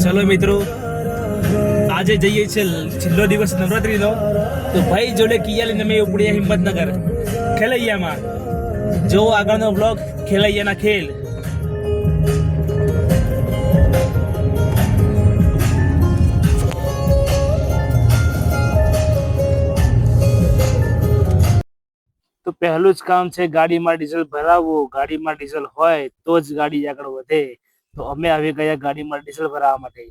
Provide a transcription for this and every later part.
ચલો મિત્રો, આજે જઈએ છે છેલ્લો દિવસ નવરાત્રીનો. તો ભાઈ જોડે કિયા લઈને અમે ઉપડ્યા હિંમતનગર ખેલૈયામાં. જો આગળનો બ્લોગ ખેલૈયાના ખેલ. તો પહેલું જ કામ છે ગાડીમાં ડીઝલ ભરાવવું. ગાડીમાં ડીઝલ હોય તો જ ગાડી આગળ વધે. તો અમે આવી ગયા ગાડીમાં ડીઝલ ભરાવવા માટે.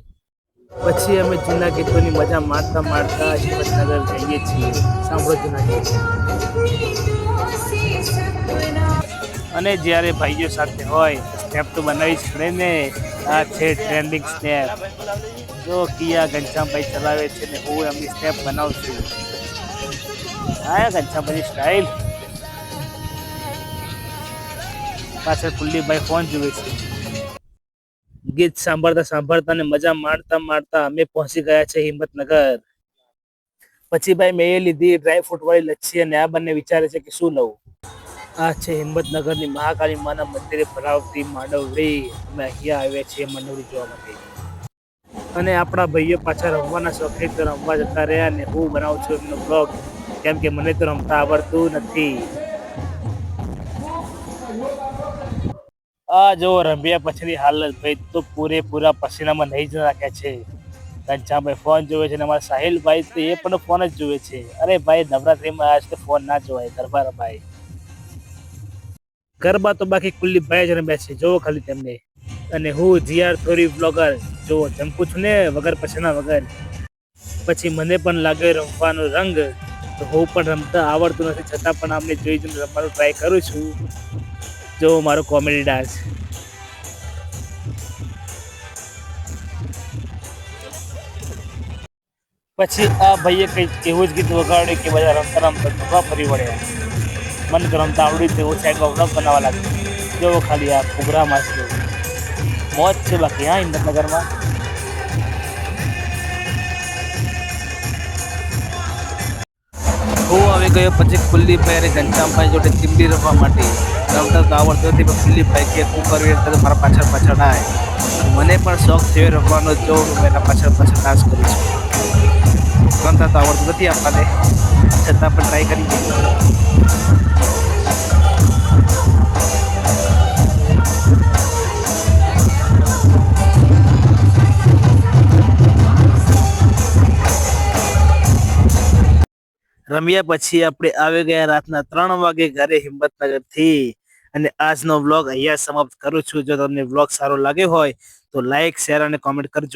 પછી અમે જૂના ગીતોની મજા મારતા મારતા હિંમતનગર જઈએ છીએ. સાંભળો જૂના ગીત. અને જ્યારે ભાઈઓ સાથે હોય સ્ટેપ તો બનાવી જ પડે ને. આ છે ટ્રેન્ડિંગ સ્ટેપ. જો કિયા ઘનશ્યામભાઈ ચલાવે છે ને હું એમની સ્ટેપ બનાવું છું. હા ઘનશ્યામભાઈ સ્ટાઇલ. પાછળ કુલ્લીભાઈ ફોન જુએ છે. ગીત સાંભળતા સાંભળતા ને મજા મારતા મારતા અમે પહોંચી ગયા છે હિંમતનગર. પછી ભાઈ મેં લીધી ડ્રાય ફ્રૂટ વાળી લચ્છી અને આ બંને વિચારે છે કે શું લઉં. આ છે હિંમતનગરની મહાકાળી માના મંદિરે ભરાવતી માંડવડી. અમે અહીંયા આવ્યા છીએ માંડવડી જોવા માટે. અને આપણા ભાઈઓ પાછા રમવાના શોખીન તો રમવા જતા રહ્યા ને હું બનાવું છું એમનો બ્લોગ, કેમ કે મને તો રમતા આવડતું નથી. આ જો રમ્યા પછીની હાલત ભાઈ તો પૂરેપૂરા પસીનામાં નહીં જ રાખ્યા છે. ઘનશ્યામભાઈ ફોન જોવે છે અને અમારા સાહિલભાઈ તો એ પણ ફોન જ જોવે છે. અરે ભાઈ નવરાત્રીમાં આજ તો ફોન ના જોવાય, ગરબા રમાય. ગરબા તો બાકી કુલ્લીભાઈ જ રમ્યા છે, જોવો ખાલી તેમને. અને હું જીઆર થોરી બ્લોગર જોવો જંપું છું ને વગર પછીના વગર. પછી મને પણ લાગે રમવાનો રંગ. તો હું પણ રમતા આવડતું નથી છતાં પણ આમને જોઈ જોઈને રમવાનું ટ્રાય કરું છું. જો મારો કોમેડી ડાન્સ. પછી આ ભાઈએ કંઈક એવું જ ગીત વગાડ્યું કે બધા રમતા રમતા ધોકા ફરી વળ્યા. મને તો રમતા આવડ્યું છે એવું સાઈડમાં બ્લોગ બનાવવા લાગ્યું. જો ખાલી આ પ્રોગ્રામ છે મોજ છે બાકી હા હિંમતનગરમાં. હું આવી ગયો પછી કુલ્લીભાઈ અને ઘનશ્યામભાઈ જોડે ચીમડી રમવા માટે. રમતા તો આવડતું નથી પણ કુલ્લીભાઈ કે હું કરવું એ તો મારા પાછળ પાછળ આવે. મને પણ શોખ છે રમવાનો. જો હું એના પાછળ પાછળ ડાન્સ કરું છું. રમતા તો આવડતું નથી આપણને છતાં પણ ટ્રાય કરી દઈએ. રમ્યા પછી આપણે આવી ગયા રાતના 3 વાગે ઘરે હિંમતનગર થી. અને આજનો વ્લોગ અહીંયા સમાપ્ત કરું છું. જો તમને વ્લોગ સારો લાગ્યો હોય તો લાઈક, શેર અને કોમેન્ટ કરજો.